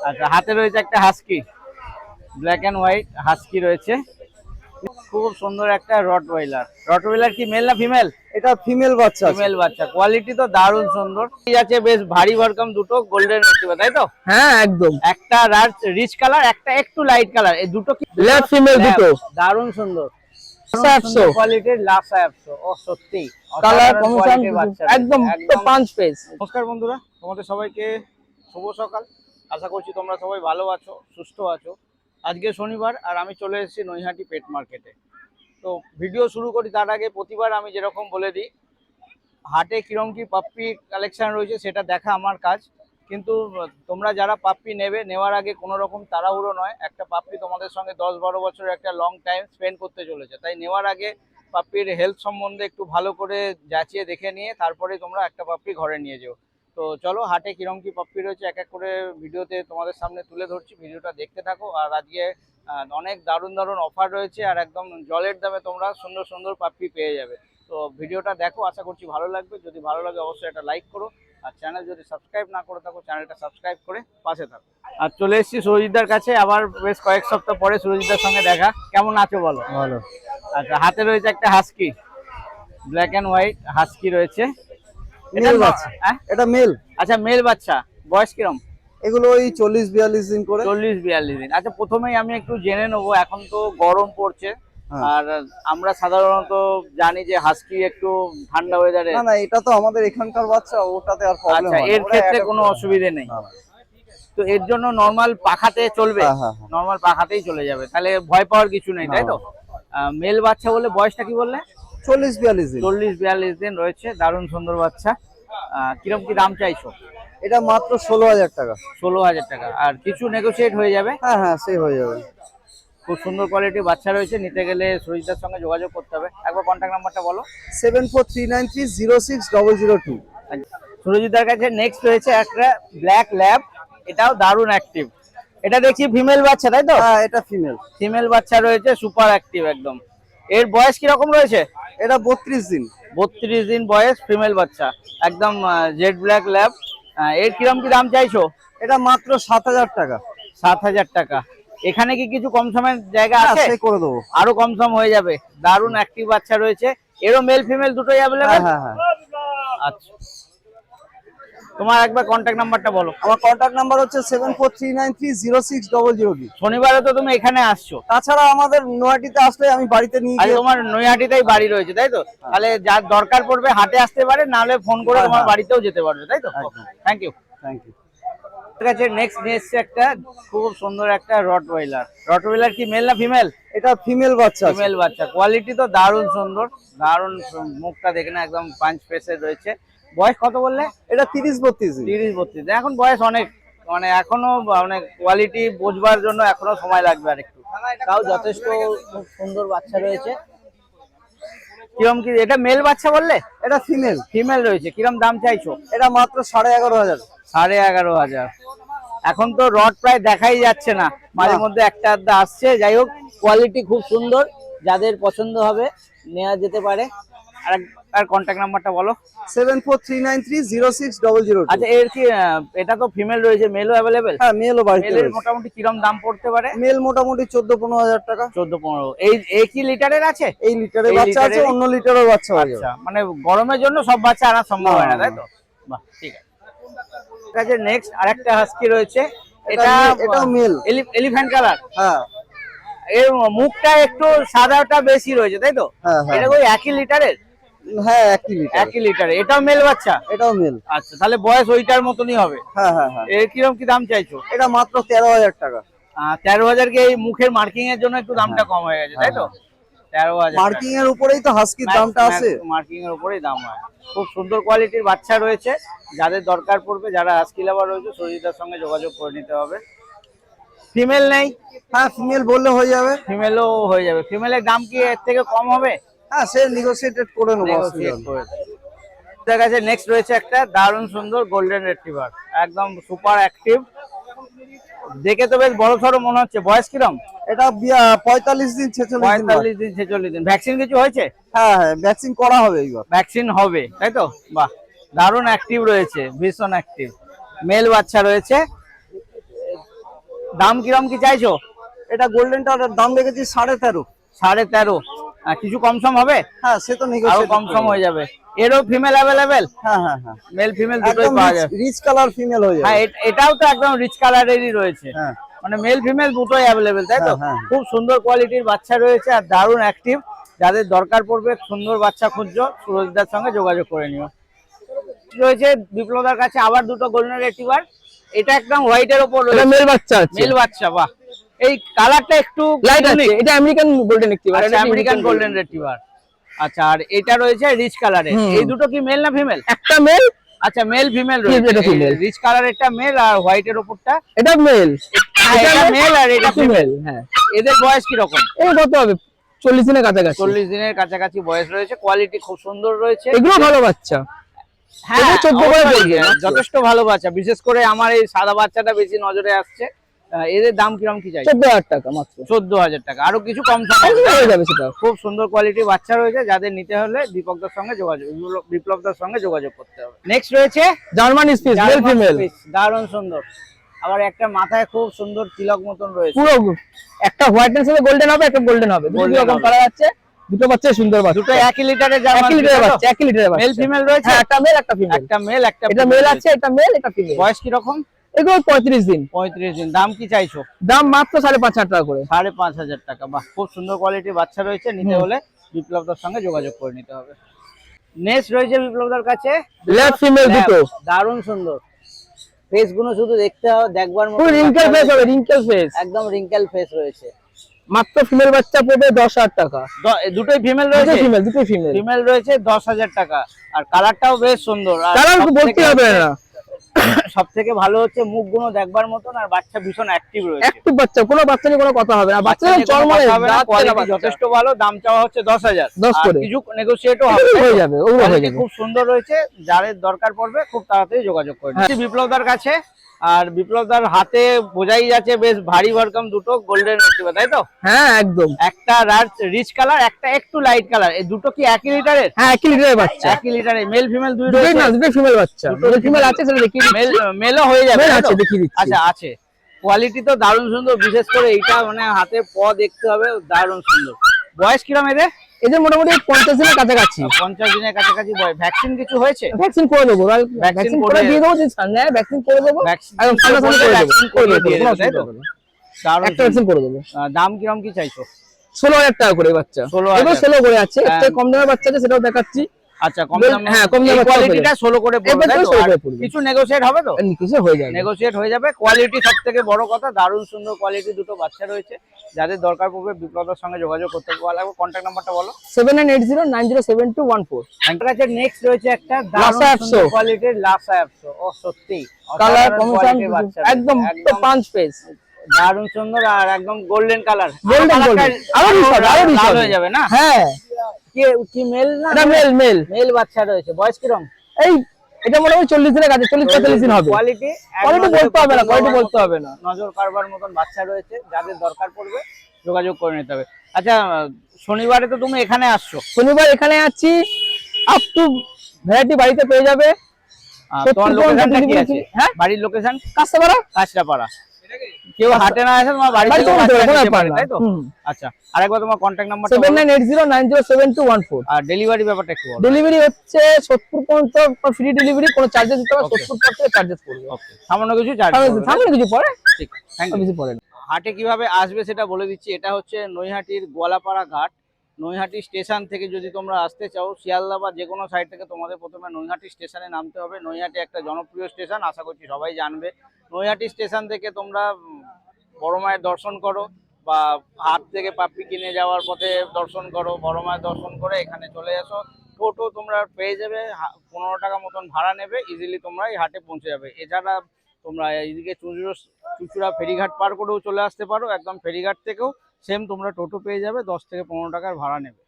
আচ্ছা, হাতে রয়েছে একটা husky, black and white husky রয়েছে। খুব সুন্দর একটা রটওয়াইলার। রটওয়াইলার কি মেল না ফিমেল? এটা ফিমেল বাচ্চা আছে। ফিমেল বাচ্চা, কোয়ালিটি তো দারুণ সুন্দর। ঠিক আছে, বেশ ভারী ভরকম, দুটো গোল্ডেন রিট্রিভার, তাই তো? হ্যাঁ একদম। একটা রিচ কালার, একটা একটু লাইট কালার, এই দুটো কি ল্যাব ফিমেল দুটো দারুণ সুন্দর। কোয়ালিটির লাসা অ্যাপসো, ও সত্যি কালার কম্বিনেশন একদম পাঁচ পেজ। নমস্কার বন্ধুরা, তোমাদের সবাইকে শুভ সকাল। আশা করছি তোমরা সবাই ভালো আছো, সুস্থ আছো। আজকে শনিবার আর আমি চলে এসেছি নৈহাটি পেট মার্কেটে। তো ভিডিও শুরু করি তার আগে প্রতিবার আমি যেরকম বলে দিই, হাটে কিরম কি পাপ্পি কালেকশন রয়েছে সেটা দেখা আমার কাজ। কিন্তু তোমরা যারা পাপ্পি নেবে, নেওয়ার আগে কোনো রকম তাড়াহুড়ো নয়। একটা পাপ্পি তোমাদের সঙ্গে 10-12 বছরের একটা লং টাইম স্পেন্ড করতে চলেছে, তাই নেওয়ার আগে পাপ্পির হেলথ সম্বন্ধে একটু ভালো করে যাচিয়ে দেখে নিয়ে তারপরে তোমরা একটা পাপ্পি ঘরে নিয়ে যেও। তো চলো, হাটে কিরম কি পাপ্পি রয়েছে এক এক করে ভিডিওতে তোমাদের সামনে তুলে ধরছি, ভিডিওটা দেখতে থাকো। আর আজকে অনেক দারুণ দারুণ অফার রয়েছে, আর একদম জলের দামে তোমরা সুন্দর সুন্দর পাপ্পি পেয়ে যাবে। তো ভিডিওটা দেখো, আশা করছি ভালো লাগবে। যদি ভালো লাগে অবশ্যই একটা লাইক করো, আর চ্যানেল যদি সাবস্ক্রাইব না করে থাকো চ্যানেলটা সাবস্ক্রাইব করে পাশে থাকো। আর চলে এসেছি সুরজিৎদার কাছে, আবার বেশ কয়েক সপ্তাহ পরে সুরজিৎদার সঙ্গে দেখা। কেমন আছো বলো? ভালো। আচ্ছা, হাতে রয়েছে একটা husky, black and white husky রয়েছে। মেল বাচ্চা। এটা মেল। আচ্ছা, মেল বাচ্চা। বয়স কিরম? এগুলো ওই 40-42 দিন করে। 40-42 দিন। আচ্ছা, প্রথমেই আমি একটু জেনে নেবো, এখন তো গরম পড়ছে, আর আমরা সাধারণত জানি যে হাস্কি একটু ঠান্ডা ওয়েদারে। না না, এটা তো আমাদের এখানকার বাচ্চা, ওটাতে আর প্রবলেম আচ্ছা, হয় না, এর ক্ষেত্রে কোনো অসুবিধা নেই। তো এর জন্য নরমাল পাখাতে চলবে? নরমাল পাখাতেই চলে যাবে, তাহলে ভয় পাওয়ার কিছু নেই, তাই তো? মেল বাচ্চা বলে বয়সটা কি বললে? 40-42 দিন। 40-42 দিন রয়েছে, দারুণ সুন্দর বাচ্চা। কিরম কি দাম চাইছো? এটা মাত্র 16,000 টাকা। 16,000 টাকা। আর কিছু নেগোশিয়েট হয়ে যাবে? হ্যাঁ হ্যাঁ, সেই হয়ে যাবে। খুব সুন্দর কোয়ালিটির বাচ্চা রয়েছে, নিতে গেলে সুরজিতার সঙ্গে যোগাযোগ করতে হবে। একবার কন্ট্যাক্ট নাম্বারটা বলো। 7439306002। সুরজিতার কাছে নেক্সট রয়েছে একটা ব্ল্যাক ল্যাব, এটাও দারুণ অ্যাক্টিভ। এটা দেখছি ফিমেল বাচ্চা, তাই তো? হ্যাঁ, এটা ফিমেল। ফিমেল বাচ্চা রয়েছে, সুপার অ্যাক্টিভ একদম। এর বয়স কিরকম রয়েছে? এটা 32 দিন। 32 দিন বয়স, ফিমেল বাচ্চা, একদম জেড ব্ল্যাক ল্যাব। এর কিরম কি দাম চাইছো? এটা মাত্র 7,000 টাকা। 7,000 টাকা। এখানে কি কিছু কম সমের জায়গা আছে? সে করে দেবো, আরো কম সম হয়ে যাবে। দারুণ অ্যাক্টিভ বাচ্চা রয়েছে, এরও মেল ফিমেল দুটোই অ্যাভেলেবেল? হ্যাঁ হ্যাঁ। আচ্ছা, তোমার একবার কন্ট্যাক্ট নাম্বারটা বলো। আমার কন্ট্যাক্ট নাম্বার হচ্ছে 7439306002। শনিবারে তো তুমি এখানে আসছো, তাছাড়া আমাদের নৈহাটিতে আসলে আমি বাড়িতে নিয়ে আর গিয়ে। তোমার নৈহাটিতেই বাড়ি রয়েছে, তাই তো? তাহলে যার দরকার পড়বে হাটে আসতে পারে, নাহলে ফোন করে তোমার বাড়িতেও যেতে পারবে, তাই তো? Thank you. Thank you. ঠিক আছে, নেক্সট নিয়ে এসছে একটা খুব সুন্দর একটা রটওয়াইলার। রটওয়াইলার কি মেল না ফিমেল? এটা ফিমেল বাচ্চা। ফিমেল বাচ্চা, কোয়ালিটি তো দারুণ সুন্দর, দারুণ। মুখটা দেখে না, একদম পাঁচ ফেসের রয়েছে। বয়স কত বললে? এটা 30-32 দিন। 30-32 দিন। এখন বয়স অনেক, মানে এখনো অনেক কোয়ালিটি বোঝবার জন্য এখনো সময় লাগবে আর একটু, তাও যথেষ্ট খুব সুন্দর বাচ্চা রয়েছে। কিরম কি, এটা মেল বাচ্চা বললে? এটা ফিমেল। ফিমেল রয়েছে, কিরম দাম চাইছো? এটা মাত্র 11,500। 11,500। এখন তো রড প্রায় দেখাই যাচ্ছে না, মাঝে মধ্যে একটা আধটা আসছে। যাই হোক, কোয়ালিটি খুব সুন্দর, যাদের পছন্দ হবে নেওয়া যেতে পারে। আর কন্ট্যাক্ট নাম্বারটা বলো। 7439306002। আচ্ছা, এর কি এটা তো ফিমেল রয়েছে, মেলও অ্যাভেলেবেল? হ্যাঁ, মেলও বাড়িতে মেলের রয়েছে। মোটামুটি কিরম দাম পড়তে পারে? মেল মোটামুটি 14-15,000 টাকা। 14-15। এই কি লিটারের আছে? এই লিটারের বাচ্চা আছে, অন্য লিটারের বাচ্চা আছে। আচ্ছা, মানে গরমের জন্য সব বাচ্চা আনা সম্ভব হয় না, তাই তো? বাহ, ঠিক আছে। ঠিক আছে, নেক্সট আরেকটা হাস্কি রয়েছে, এটা মেল। Elephant colour. হ্যাঁ, এর মুখটা একটু সাদাটা বেশি রয়েছে, তাই তো? এটা ওই একই লিটারের? হ্যাঁ, একই লিটারে। এটাও মেল বাচ্চা? এটাও মেল। আচ্ছা, তাহলে বয়স ওইটার মতনই হবে। হ্যাঁ হ্যাঁ হ্যাঁ। এর কিরকম কি দাম চাইছো? এটা মাত্র 13,000 টাকা। 13,000 কে? এই মুখের মার্কিং এর জন্য একটু দামটা কম হয়ে গেছে, তাই তো? 13,000 মার্কিং এর উপরেই তো হাস্কির দামটা আছে। মার্কিং এর উপরেই দাম হয়। খুব সুন্দর কোয়ালিটির বাচ্চা রয়েছে, যাদের দরকার পড়বে, যারা হাস্কি লাভার রয়েছে, সুরজিতার সঙ্গে যোগাযোগ করে নিতে হবে। ফিমেল নেই? হ্যাঁ, ফিমেল বললে হয়ে যাবে। ফিমেলও হয়ে যাবে। ফিমেলের দাম কি এর থেকে কম হবে? হ্যাঁ, সে নেগোশিয়েটেড করে নেবো। তার কাছে নেক্সট রয়েছে একটা দারুণ সুন্দর গোল্ডেন রিট্রিভার, একদম সুপার অ্যাক্টিভ। দেখে তো বেশ বড় সড়ো মনে হচ্ছে। বয়স কিরম? এটা 45 দিন 46 দিন 46 দিন। ভ্যাকসিন কিছু হয়েছে? হ্যাঁ হ্যাঁ, ভ্যাকসিন করা হবে এইবার। ভ্যাকসিন হবে, তাই তো? বাহ, দারুণ অ্যাক্টিভ রয়েছে, ভীষণ অ্যাক্টিভ। মেল বাচ্চা রয়েছে। দাম কিরম কি চাইছো? এটা গোল্ডেনটার দাম রেখেছি 13.5। 13.5। কিছু কম সম হবে? হ্যাঁ সে তো আরো নেগোশিয়েট কম সম হয়ে যাবে। এরও ফিমেল অ্যাভেলেবেল? হ্যাঁ হ্যাঁ হ্যাঁ মেল ফিমেল দুটোই একদম পাওয়া যায়। রিচ কালার ফিমেল হয়ে হ্যাঁ যাবে। এটাও তো একদম রিচ কালারেরই রয়েছে। হ্যাঁ মানে মেল ফিমেল দুটোই অ্যাভেলেবেল, তাই তো? হ্যাঁ, হ্যাঁ। খুব সুন্দর কোয়ালিটির বাচ্চা রয়েছে আর দারুণ অ্যাক্টিভ। যাদের দরকার পড়বে সুন্দর বাচ্চা খুঁজছো, সুরজদার সঙ্গে যোগাযোগ করে নিও। রয়েছে বিপ্লবদার কাছে আবার দুটো গোল্ডেন রিট্রিভার। এটা একদম হোয়াইটের উপর এটা রয়েছে। মেল বাচ্চা আছে, মেল বাচ্চা, বাহ। এই কালারটা একটু লাইট আছে। unique। এটা আমেরিকান গোল্ডেন রিট্রিভার, আচ্ছা, আমেরিকান গোল্ডেন রিট্রিভার। আচ্ছা, আর এটা রয়েছে রিচ কালারে। এই দুটো কি মেল না ফিমেল? একটা মেল, আচ্ছা, মেল ফিমেল এটা রয়েছে। female। রিচ কালারেরটা মেল আর হোয়াইটের উপরটা এটা মেল, এটা মেল আর এটা ফিমেল। ফিমেল। হ্যাঁ, এদের বয়স কি রকম? এই কত হবে? 40 দিনের কাছাকাছি। 40 দিনের কাছাকাছি বয়স রয়েছে। কোয়ালিটি খুব সুন্দর রয়েছে। এগুলো ভালো বাচ্চা। হ্যাঁ, এগুলো 14 করে অবশ্যই, পড়বে মাত্র। যথেষ্ট ভালো বাচ্চা। বিশেষ করে আমার এই সাদা বাচ্চাটা বেশি নজরে আসছে। এদের দাম কিরকম কি চাই? 14,000 টাকা মাত্র। 14,000 টাকা। আরো কিছু কম সম হয়ে যাবে সেটা। খুব সুন্দর কোয়ালিটির বাচ্চা রয়েছে। যাদের নিতে হলে দীপকদার সঙ্গে বিপ্লবদার সঙ্গে যোগাযোগ করতে হবে। নেক্সট রয়েছে German spitz, male German female, spitz, দারুণ সুন্দর। আবার একটা মাথায় খুব সুন্দর তিলক মতন রয়েছে। পুরো একটা হোয়াইট এর সাথে গোল্ডেন হবে, একটা গোল্ডেন হবে। দুটো Golden রকম হবে। কালার আছে, দুটো বাচ্চা সুন্দর বাচ্চা। দুটো 1 লিটারের জার্মান 1 লিটারের বাচ্চা, 1 লিটারের বাচ্চা। মেল ফিমেল রয়েছে? হ্যাঁ, একটা মেল একটা ফিমেল। একটা মেল একটা এটা female মেল রয়েছে। আছে, এটা মেল, এটা ফিমেল। বয়স কি রকম? এগুলো 35 দিন। 35 দিন। দাম কি চাইছো? দাম মাত্র 5,500 টাকা করে। 5,500 টাকা। বাহ, খুব সুন্দর কোয়ালিটির বাচ্চা রয়েছে। নিতে হলে বিপ্লবদার সঙ্গে যোগাযোগ করে নিতে হবে। নেক্সট রয়েছে বিপ্লবদার কাছে লেফট ফিমেল Lab, দুটো। দারুণ সুন্দর। ফেস গুলো শুধু দেখতে হবে, দেখবার মতো। পুরো রিঙ্কেল ফেস হবে, রিঙ্কেল ফেস। একদম রিঙ্কেল ফেস রয়েছে। মাত্র ফিমেল বাচ্চা পড়বে 10,000 টাকা। দুটোই ফিমেল দুটো রয়েছে? ফিমেল, দুটো ফিমেল। ফিমেল রয়েছে 10,000 টাকা। আর কালারটাও বেশ সুন্দর। আর কালার বলতে হবে না, সব থেকে ভালো হচ্ছে মুখগুলো দেখবার মতন। আর বাচ্চা ভীষণ অ্যাক্টিভ রয়েছে। একটু বাচ্চা, কোনো বাচ্চা নিয়ে কোনো কথা হবে না। বাচ্চা বাচ্চা নিয়ে চল কোনো মানে কথা হবে না, quality যথেষ্ট যথেষ্ট ভালো। দাম চাওয়া হচ্ছে 10,000। 10 আর করে। কিছু নেগোশিয়েটও হবে, তাই তো? হয়ে যাবে, ওগুলো হয়ে Quality যাবে। খুব সুন্দর রয়েছে। যাদের দরকার পড়বে খুব তাড়াতাড়ি যোগাযোগ করবে। বিপ্লবদার কাছে। আর বিপ্লবদার হাতে বোঝাই যাচ্ছে বেশ ভারী ভরকম দুটো গোল্ডেন রিট্রিভার, তাই তো? হ্যাঁ একদম। একটা রিচ কালার, একটা একটু লাইট কালার। এই দুটো কি 1 লিটারের? হ্যাঁ 1 লিটারের বাচ্চা। 1 লিটারের। মেল ফিমেল দুই দুটোই রয়েছে? না, দুটোই ফিমেল বাচ্চা। দুটো মেল ফিমেল আছে, সেটা দেখিয়ে মেল দিচ্ছি। মেলও হয়ে যাবে, মেল তাই আছে, তো? দেখিয়ে দিচ্ছি। আচ্ছা, আছে। কোয়ালিটি তো দারুণ সুন্দর। বিশেষ করে এইটা মানে হাতে দেখতে হবে, দারুণ সুন্দর। বয়স কিরম এদের? এদের মোটামুটি 50 দিনের কাছাকাছি। 50 দিনের কাছাকাছি বয়স। ভ্যাকসিন কিছু হয়েছে? ভ্যাকসিন করে দেবো, Vaccine ভ্যাকসিন করে করে দিয়ে দেবো। যে সামনে ভ্যাকসিন করে দেবো, Vaccine একদম সামনাসামনি করে দেবো, vaccine করে দেবো, দিয়ে কোনো দেবে, তাই তো? অসুবিধা হবে না। দারুণ একটা ভ্যাকসিন করে দেবো। দাম কিরম কি চাইছো? 16,000 টাকা করে বাচ্চা। 16,000 এবার 16 করে আছে। হ্যাঁ। একটা কম দামের বাচ্চা আছে, সেটাও দেখাচ্ছি। আচ্ছা, কম বেশ, দামে। হ্যাঁ, কম দামে বাচ্চা কোয়ালিটিটা 16 করে পড়বে, এবার তাই তো? 16 আর করে পড়বে। কিছু নেগোশিয়েট হবে তো? কিছু হয়ে যাবে। নেগোশিয়েট হয়ে যাবে। কোয়ালিটি সবথেকে বড় কথা। দারুণ সুন্দর কোয়ালিটি দুটো বাচ্চা রয়েছে। যাদের দরকার পড়বে বিপ্লবদার সঙ্গে যোগাযোগ করতে পারবে। কন্ট্যাক্ট নাম্বারটা বলো। 7980907214। আমার কাছে নেক্সট রয়েছে একটা দারুণ লাসা সুন্দর 100 কোয়ালিটির লাসা 100। ও সত্যি কালার অসাধারণ কমিশন quality-র বাচ্চা রয়েছে। একদম পাঁচ পেজ। দারুণ সুন্দর আর একদম গোল্ডেন কালার। Golden golden. আরো রিচ হবে, আরো রিচ লাল হবে। হয়ে যাবে না? হ্যাঁ, কি মেল না? এটা মেল, মেল। মেল বাচ্চা রয়েছে। বয়স কিরম? এই এটা মোটামুটি 40 দিনের কাছে, 40-45 দিন হবে। কোয়ালিটি কোয়ালিটি বলতে হবে না, কোয়ালিটি বলতে হবে না। নজর কারবার মতন বাচ্চা রয়েছে। যাদের দরকার পড়বে যোগাযোগ করে নিতে হবে। আচ্ছা, শনিবারে তো তুমি এখানে আসছো। শনিবার এখানে আছি, আপ টু ভ্যারাইটি বাড়িতে পেয়ে যাবে। তোমার 70 লোকেশনটা কি delivery আছে? হ্যাঁ, বাড়ির লোকেশন? কাঁচরাপাড়া। কাঁচরাপাড়া। কেউ হাটে না আসে তোমার বাড়ি বাড়ি থেকে থেকে বাচ্চা কোনো নিতে ব্যাপার পারে, না। তাই তো? হুম। আচ্ছা, আরেকবার তোমার কন্ট্যাক্ট নাম্বারটা বলো। 7980907214। আর ডেলিভারি ব্যাপারটা একটু বলো। ডেলিভারি হচ্ছে 70 পর্যন্ত ফ্রি ডেলিভারি, কোনো চার্জেস দিতে হবে। Okay. 70 পর থেকে চার্জেস পড়বে। ওকে, সামান্য কিছু চার্জ সামনে কিছু পড়ে, ঠিক। থ্যাংক আর ইউ। কিছু পড়ে না। হাটে কিভাবে আসবে সেটা বলে দিচ্ছি। এটা হচ্ছে নৈহাটির গোয়ালাপাড়া ঘাট। নৈহাটি স্টেশন থেকে যদি তোমরা আসতে চাও, শিয়ালদা বা যে কোনো সাইড থেকে তোমাদের প্রথমে নৈহাটি স্টেশনে নামতে হবে। নৈহাটি একটা জনপ্রিয় স্টেশন, আশা করছি সবাই জানবে। নৈহাটি স্টেশন থেকে তোমরা বড় মায়ের দর্শন করো, বা হাট থেকে পাপড়ি কিনে যাওয়ার পথে দর্শন করো। বড় মায়ের দর্শন করে এখানে চলে আসো। টোটো তোমরা পেয়ে যাবে, 15 টাকা মতন ভাড়া নেবে। ইজিলি তোমরা এই হাটে পৌঁছে যাবে। এছাড়া তোমরা এইদিকে চুঁচুড়া ফেরিঘাট পার করেও চলে আসতে পারো। একদম ফেরিঘাট থেকেও সেম তোমরা টোটো পেয়ে যাবে, 10 থেকে 15 টাকার ভাড়া নেবে।